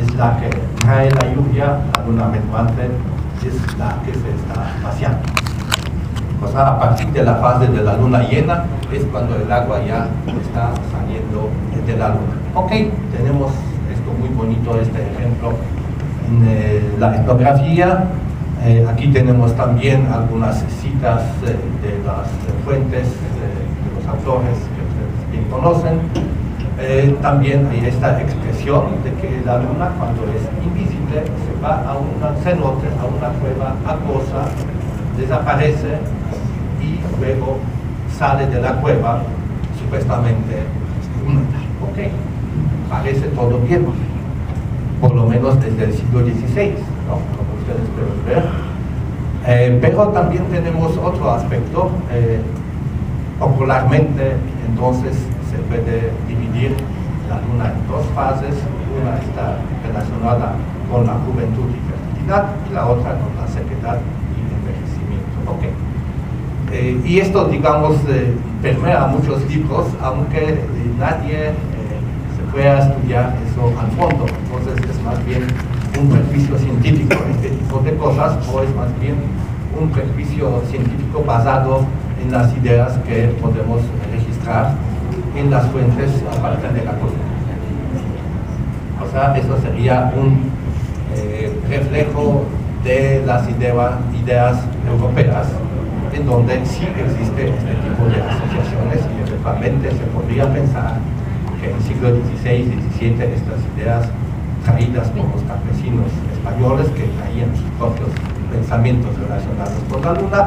es la que trae la lluvia, la luna menguante es la que se está vaciando. O sea, a partir de la fase de la luna llena es cuando el agua ya está saliendo de la luna. Ok, tenemos esto muy bonito, este ejemplo en la etnografía. Aquí tenemos también algunas citas de las fuentes de los autores que ustedes bien conocen. También hay esta expresión de que la luna, cuando es invisible, se va a un cenote, a una cueva acuosa, desaparece y luego sale de la cueva, supuestamente húmeda. Ok, parece todo bien, por lo menos desde el siglo XVI, ¿no? Como ustedes pueden ver. Pero también tenemos otro aspecto. Popularmente, entonces, se puede dividir la luna en dos fases. Una está relacionada con la juventud y fertilidad y la otra con la sequedad y envejecimiento. Okay. Y esto, digamos, permea muchos libros, aunque nadie se pueda estudiar eso al fondo. Entonces es más bien un prejuicio científico este tipo de cosas, o es más bien un prejuicio científico basado en las ideas que podemos registrar en las fuentes aparte de la cultura. O sea, eso sería un reflejo de las ideas europeas, en donde sí existe este tipo de asociaciones, y eventualmente se podría pensar que en el siglo XVI y XVII estas ideas traídas por los campesinos españoles, que traían sus propios pensamientos relacionados con la luna,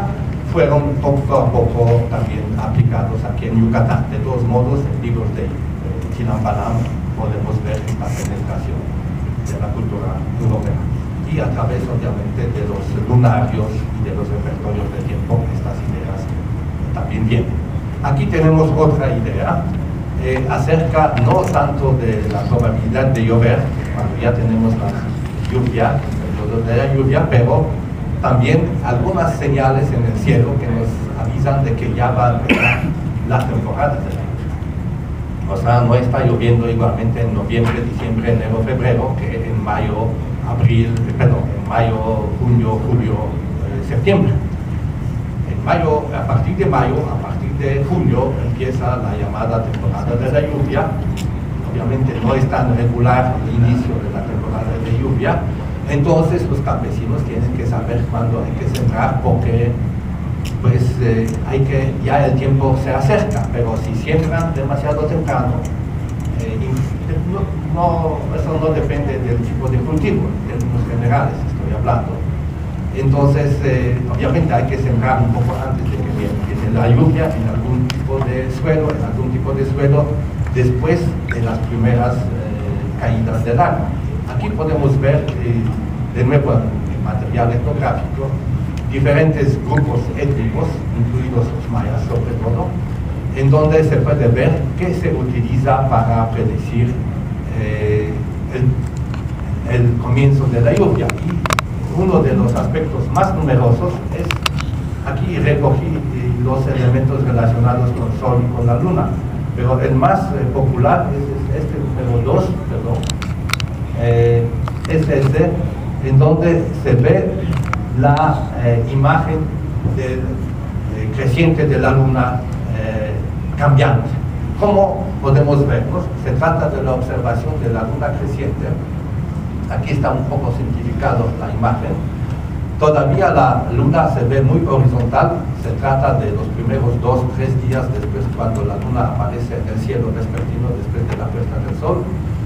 fueron poco a poco también aplicados aquí en Yucatán. De todos modos, en libros de Chilambalam podemos ver esta penetración de la cultura europea, y a través obviamente de los lunarios y de los repertorios de tiempo estas ideas también vienen. Aquí tenemos otra idea acerca no tanto de la probabilidad de llover, cuando ya tenemos la lluvia, el periodo de la lluvia, pero también algunas señales en el cielo que nos avisan de que ya va a empezar la temporada de la lluvia. O sea, no está lloviendo igualmente en noviembre, diciembre, enero, febrero, que en mayo, en mayo, junio, julio, septiembre. En mayo, a partir de mayo, a partir de julio, empieza la llamada temporada de la lluvia. Obviamente no es tan regular el inicio de la temporada de lluvia. Entonces los campesinos tienen que saber cuándo hay que sembrar, porque pues ya el tiempo se acerca, pero si siembran demasiado temprano, eso no depende del tipo de cultivo, en términos generales estoy hablando. Entonces, obviamente hay que sembrar un poco antes de que viene la lluvia en algún tipo de suelo, después de las primeras caídas del agua. Aquí podemos ver, de nuevo en material etnográfico, diferentes grupos étnicos, incluidos los mayas sobre todo, en donde se puede ver que se utiliza para predecir el comienzo de la lluvia. Y uno de los aspectos más numerosos es, aquí recogí los elementos relacionados con el Sol y con la Luna, pero el más popular es este número 2, es este, en donde se ve la imagen del creciente de la Luna cambiando. ¿Cómo podemos verlo? Se trata de la observación de la Luna creciente. Aquí está un poco simplificado la imagen. Todavía la Luna se ve muy horizontal. Se trata de los primeros 2 o 3 días después, cuando la Luna aparece en el cielo vespertino después de la puesta del Sol.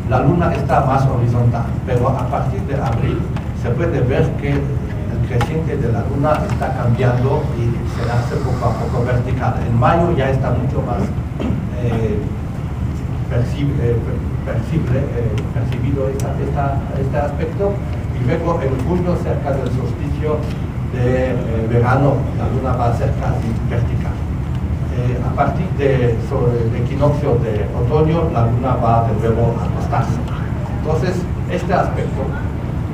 La Luna está más horizontal, pero a partir de abril se puede ver que el creciente de la Luna está cambiando y se hace poco a poco vertical. En mayo ya está mucho más percibido este aspecto, y luego en junio, cerca del solsticio de verano, la Luna va a ser casi vertical. A partir del equinoccio de otoño, la Luna va de nuevo a acostarse. Entonces, este aspecto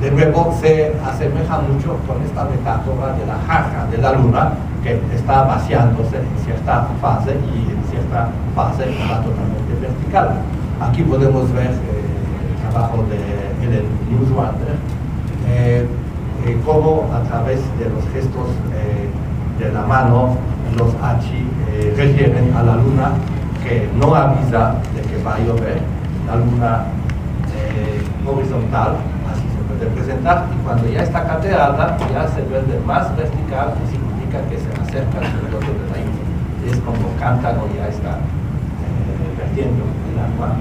de nuevo se asemeja mucho con esta metáfora de la jarra de la Luna, que está vaciándose en cierta fase y en cierta fase está totalmente vertical. Aquí podemos ver trabajo de Ellen Newswander, cómo a través de los gestos de la mano los Achi refieren a la luna que no avisa de que va a llover, la luna horizontal, así se puede presentar, y cuando ya está cateada, ya se vuelve más vertical, que significa que se acerca al periodo de la lluvia. Es como Cántaro ya está vertiendo el agua.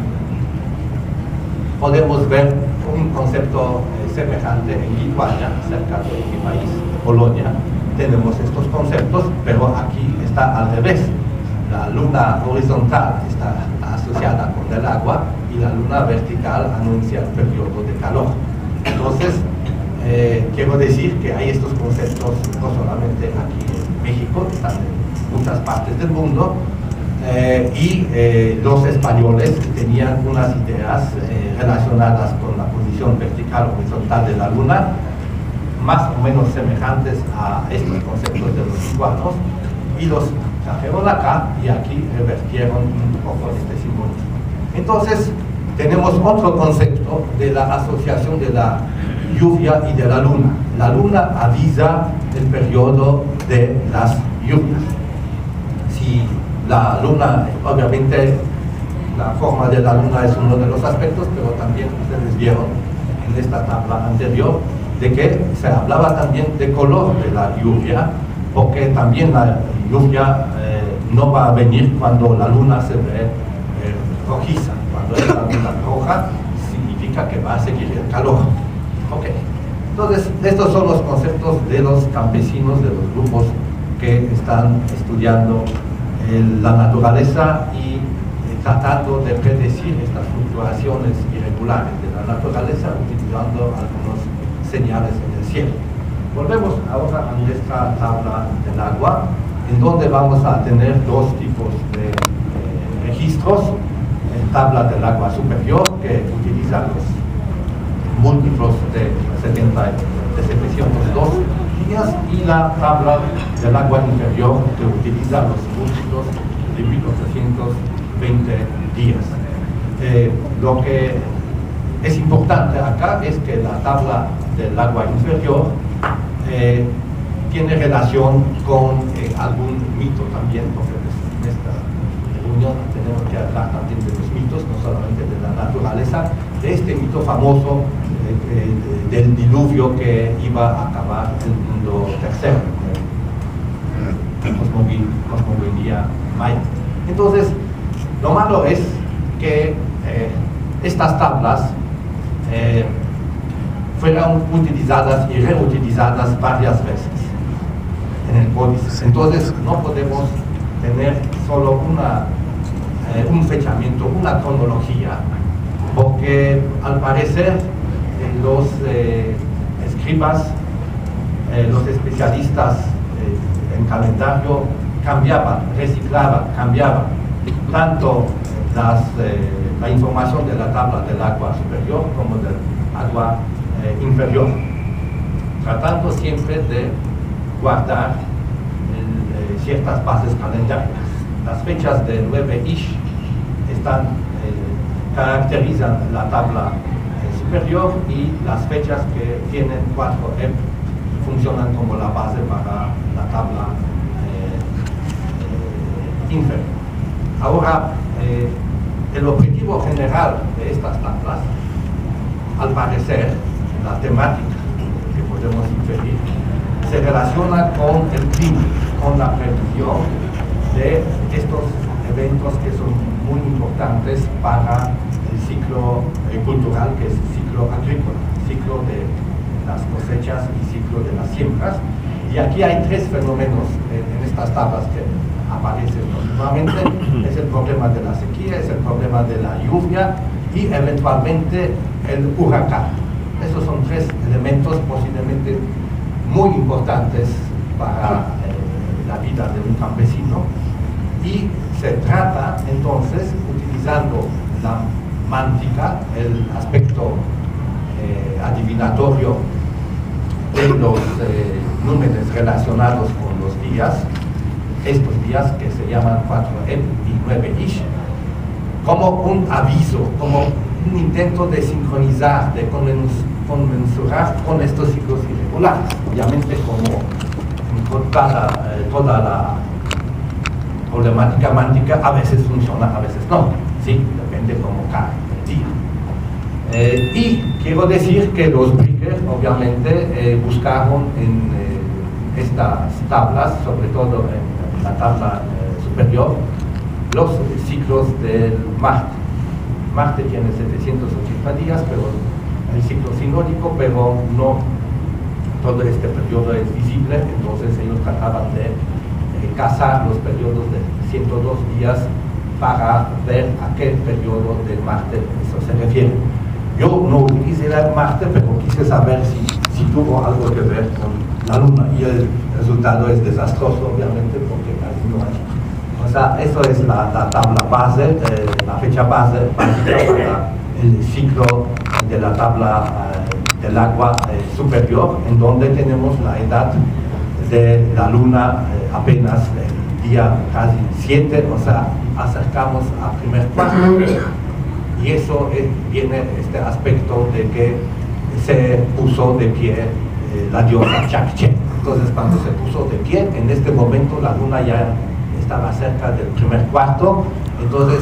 Podemos ver un concepto semejante en Lituania, cerca de mi país, Polonia. Tenemos estos conceptos, pero aquí está al revés. La luna horizontal está asociada con el agua y la luna vertical anuncia el periodo de calor. Entonces, quiero decir que hay estos conceptos no solamente aquí en México, están en muchas partes del mundo, y los españoles tenían unas ideas relacionadas con la posición vertical o horizontal de la luna, más o menos semejantes a estos conceptos de los lituanos, y los trajeron acá y aquí revertieron un poco este simbolismo. Entonces, tenemos otro concepto de la asociación de la lluvia y de la luna. La luna avisa el periodo de las lluvias. Si la luna, obviamente, la forma de la luna es uno de los aspectos, pero también ustedes vieron en esta tabla anterior de que se hablaba también de color de la lluvia, porque también la lluvia no va a venir cuando la luna se ve rojiza. Cuando es la luna roja, significa que va a seguir el calor. Okay. Entonces, estos son los conceptos de los campesinos, de los grupos que están estudiando la naturaleza y tratando de predecir estas fluctuaciones irregulares de la naturaleza utilizando algunos señales en el cielo. Volvemos ahora a nuestra tabla del agua, en donde vamos a tener dos tipos de registros. Tabla del agua superior, que utiliza los múltiplos de 702 días, y la tabla del agua inferior, que utiliza los múltiplos de 1820 días. Lo que es importante acá es que la tabla del agua inferior tiene relación con algún mito también, porque en esta reunión tenemos que hablar también de los mitos, no solamente de la naturaleza, de este mito famoso del diluvio que iba a acabar el mundo tercero, cosmogonía maya. Entonces, lo malo es que estas tablas fueron utilizadas y reutilizadas varias veces en el códice. Entonces, no podemos tener solo un fechamiento, una cronología, porque al parecer los escribas, los especialistas en calendario cambiaban, reciclaban, cambiaban tanto la información de la tabla del agua superior como del agua inferior, tratando siempre de guardar ciertas bases calendarias. Las fechas de 9 Ish caracterizan la tabla superior, y las fechas que tienen 4 Eb funcionan como la base para la tabla inferior. Ahora, el objetivo general de estas tablas, al parecer, la temática que podemos inferir, se relaciona con el clima, con la previsión de estos eventos que son muy importantes para el ciclo cultural, que es el ciclo agrícola, ciclo de las cosechas y ciclo de las siembras. Y aquí hay 3 fenómenos en estas tablas que aparecen continuamente. Es el problema de la sequía, es el problema de la lluvia y eventualmente el huracán. Esos son 3 elementos posiblemente muy importantes para la vida de un campesino, y se trata entonces, utilizando la mántica, el aspecto adivinatorio de los números relacionados con los días, estos días que se llaman 4 Eb y 9 Ish, como un aviso, como un intento de sincronizar, de conmensurar con estos ciclos irregulares. Obviamente, como en toda la problemática cuántica, a veces funciona, a veces no, ¿sí? Depende cómo cae el día. Y quiero decir que los Bricker, obviamente, buscaron en estas tablas, sobre todo en la tabla superior, los ciclos del Marte. Marte tiene 780 días, pero el ciclo sinódico, pero no todo este periodo es visible, entonces ellos trataban de cazar los periodos de 102 días para ver a qué periodo del Marte eso se refiere. Yo no utilicé el Marte, pero quise saber si tuvo algo que ver con la Luna, y el resultado es desastroso, obviamente, porque casi no hay. O sea, eso es la tabla base, la fecha base para el ciclo de la tabla del agua superior, en donde tenemos la edad de la Luna apenas el día casi 7, o sea, acercamos al primer cuarto, y eso viene este aspecto de que se puso de pie la diosa Chakche. Entonces, cuando se puso de pie, en este momento la Luna ya estaba cerca del primer cuarto, entonces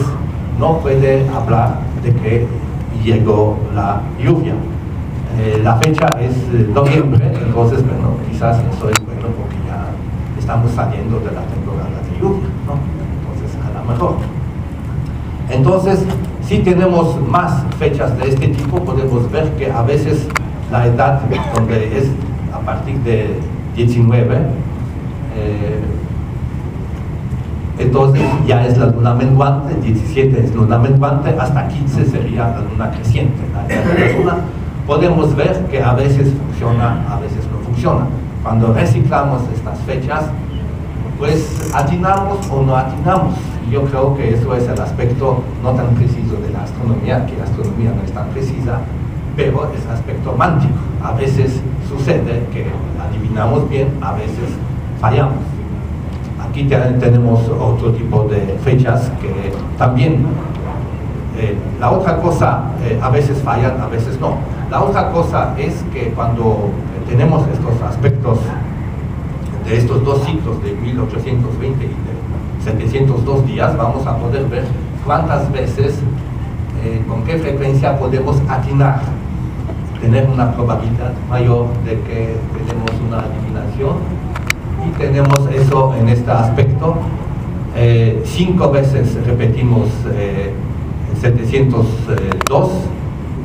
no puede hablar de que llegó la lluvia. La fecha es noviembre, entonces, bueno, quizás eso es bueno porque ya estamos saliendo de la temporada de lluvia, ¿no? Entonces, a lo mejor. Entonces, si tenemos más fechas de este tipo, podemos ver que a veces la edad, donde es a partir de 19, entonces ya es la luna menguante, 17 es luna menguante, hasta 15 sería la luna creciente. La edad de la luna, podemos ver que a veces funciona, a veces no funciona. Cuando reciclamos estas fechas, pues atinamos o no atinamos. Yo creo que eso es el aspecto no tan preciso de la astronomía, que la astronomía no es tan precisa, pero es aspecto mántico. A veces sucede que adivinamos bien, a veces fallamos. Aquí tenemos otro tipo de fechas que también, la otra cosa, a veces fallan, a veces no. La otra cosa es que cuando tenemos estos aspectos de estos dos ciclos de 1820 y de 702 días, vamos a poder ver cuántas veces, con qué frecuencia podemos atinar, tener una probabilidad mayor de que tenemos una adivinación, y tenemos eso en este aspecto. 5 veces repetimos 702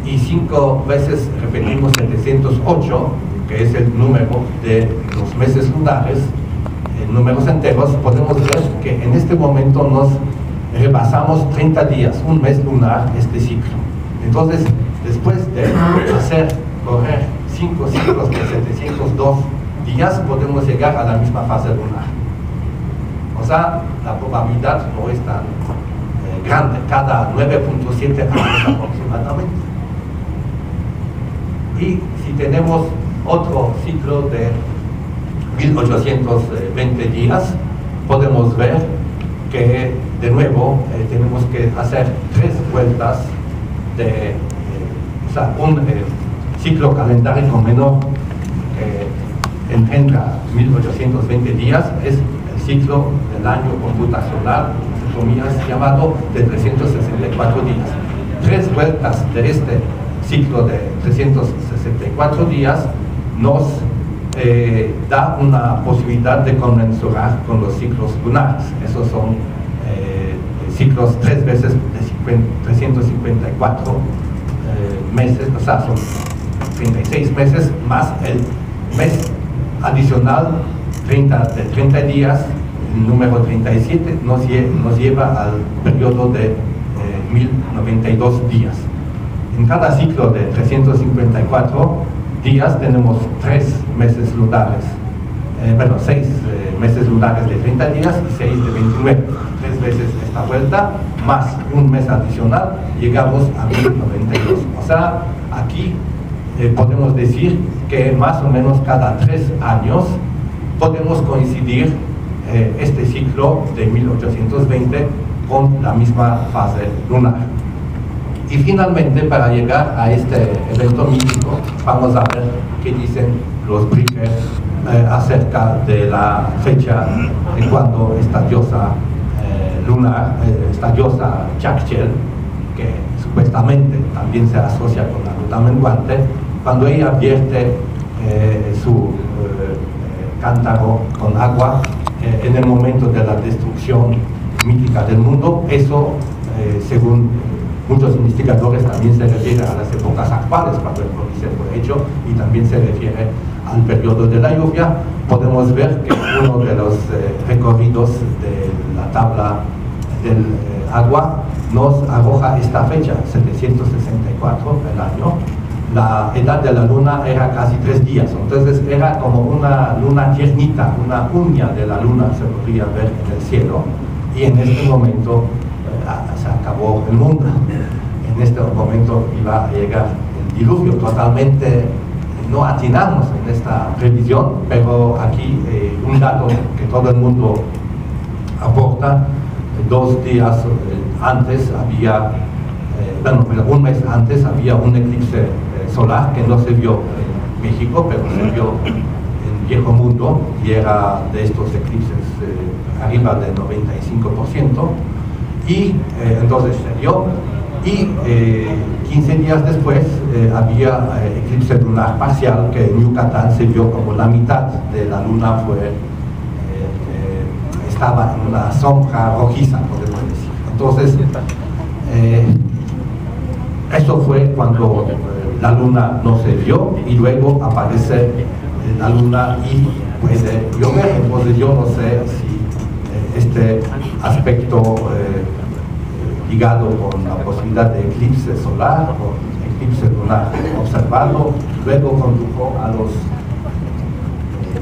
y 5 veces repetimos 708, que es el número de los meses lunares, números enteros. Podemos ver que en este momento nos rebasamos 30 días, un mes lunar, este ciclo. Entonces, después de hacer correr 5 ciclos de 702 días, podemos llegar a la misma fase lunar. O sea, la probabilidad no es tan grande, cada 9.7 años aproximadamente. Y si tenemos otro ciclo de 1820 días, podemos ver que de nuevo tenemos que hacer 3 vueltas de o sea, un ciclo calendárico menor que engendra 1820 días, es el ciclo del año computacional, entre comillas, llamado de 364 días. 3 vueltas de este ciclo de 364 días nos da una posibilidad de conmensurar con los ciclos lunares. Esos son ciclos 3 veces de 354 meses, o sea, son 36 meses más el mes adicional de 30 días, el número 37 nos lleva al periodo de 1092 días. En cada ciclo de 354 días tenemos 3 meses lunares, 6 meses lunares de 30 días y 6 de 29. 3 veces esta vuelta, más un mes adicional, llegamos a 1092. O sea, aquí podemos decir que más o menos cada 3 años podemos coincidir este ciclo de 1820 con la misma fase lunar. Y finalmente, para llegar a este evento mítico, vamos a ver qué dicen los briefers acerca de la fecha de cuando esta diosa lunar, esta diosa Chakchel, que supuestamente también se asocia con la luna menguante, cuando ella vierte su cántaro con agua en el momento de la destrucción mítica del mundo. Eso, según muchos investigadores, también se refiere a las épocas actuales cuando el códice fue hecho, y también se refiere al periodo de la lluvia. Podemos ver que uno de los recorridos de la tabla del agua nos arroja esta fecha, 764 el año. La edad de la luna era casi 3 días, entonces era como una luna tiernita, una uña de la luna se podría ver en el cielo, y en este momento se acabó el mundo. En este momento iba a llegar el diluvio. Totalmente no atinamos en esta previsión, pero aquí un dato que todo el mundo aporta: 2 días antes había, un mes antes había un eclipse solar que no se vio en México, pero se vio en Viejo Mundo, y era de estos eclipses arriba del 95%, y entonces se vio. Y 15 días después había eclipse lunar parcial, que en Yucatán se vio como la mitad de la luna estaba en una sombra rojiza, podemos decir. Entonces, eso fue cuando la luna no se vio, y luego aparece la luna y puede llover. Entonces yo no sé si este aspecto ligado con la posibilidad de eclipse solar o eclipse lunar observado luego condujo a los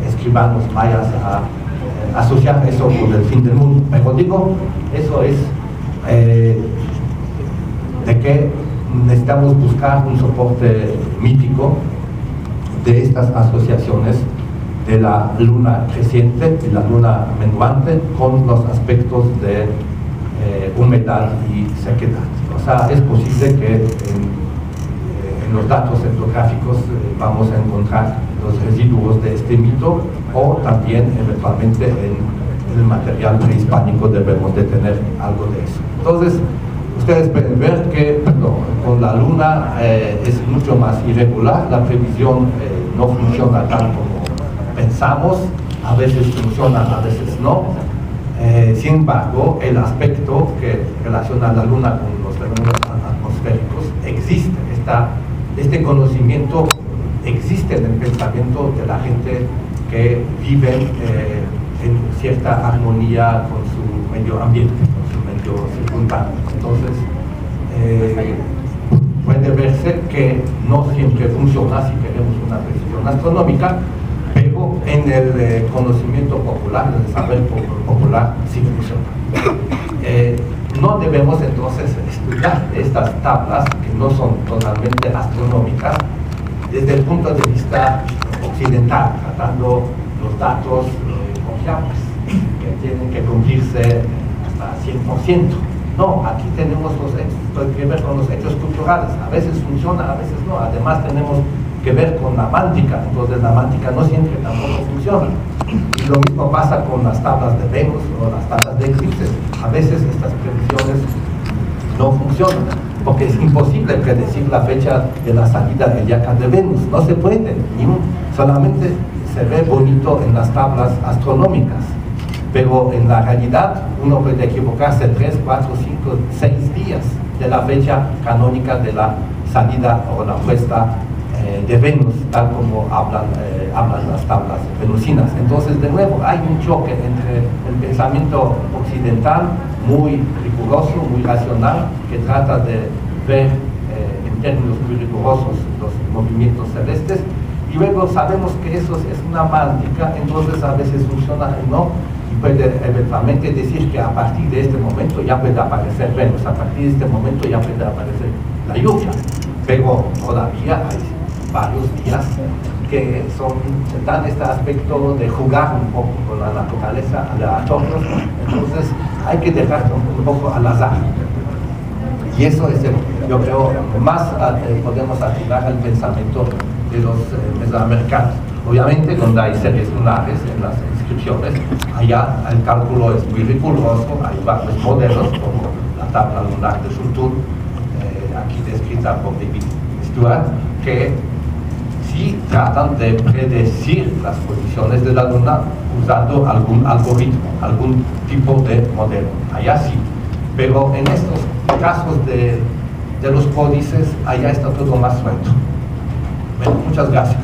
escribanos mayas a asociar eso con el fin del mundo. Pero digo, eso es de que necesitamos buscar un soporte mítico de estas asociaciones de la luna creciente y la luna menguante con los aspectos de humedad y sequedad. O sea, es posible que en los datos etnográficos vamos a encontrar los residuos de este mito, o también eventualmente en el material prehispánico debemos de tener algo de eso. Entonces, ustedes pueden ver que con la luna es mucho más irregular, la previsión no funciona tal como pensamos, a veces funciona, a veces no. Sin embargo, el aspecto que relaciona la luna con los fenómenos atmosféricos existe. Este conocimiento existe en el pensamiento de la gente que vive en cierta armonía con su medio ambiente, con su medio circundante. Entonces, puede verse que no siempre funciona si queremos una precisión astronómica, pero en el conocimiento popular, en el saber popular, sí funciona. No debemos entonces estudiar estas tablas, que no son totalmente astronómicas, desde el punto de vista occidental, tratando los datos confiables, que tienen que cumplirse hasta 100%. No, aquí tenemos los hechos, que ver con los hechos culturales. A veces funciona, a veces no. Además tenemos que ver con la mántica, entonces la mántica no siempre tampoco funciona. Y lo mismo pasa con las tablas de Venus o las tablas de eclipses. A veces estas previsiones no funcionan, porque es imposible predecir la fecha de la salida del Yacán de Venus. No se puede, solamente se ve bonito en las tablas astronómicas, pero en la realidad uno puede equivocarse 3, 4, 5, 6 días de la fecha canónica de la salida o la puesta de Venus, tal como hablan las tablas venusinas. Entonces, de nuevo, hay un choque entre el pensamiento occidental, muy riguroso, muy racional, que trata de ver en términos muy rigurosos los movimientos celestes, y luego sabemos que eso es una mántica, entonces a veces funciona y no, y puede eventualmente decir que a partir de este momento ya puede aparecer Venus, a partir de este momento ya puede aparecer la lluvia, pero todavía hay varios días que dan este aspecto de jugar un poco con la naturaleza aleatorios, entonces hay que dejar un poco al azar. Y eso es, yo creo, más podemos activar el pensamiento de los mesoamericanos. Obviamente, donde hay series lunares en las inscripciones, allá el cálculo es muy riguroso, hay varios modelos, como la tabla lunar de Surtur, aquí descrita por David Stewart, que sí tratan de predecir las posiciones de la luna usando algún algoritmo, algún tipo de modelo. Allá sí, pero en estos casos de los códices, allá está todo más suelto. Bueno, muchas gracias.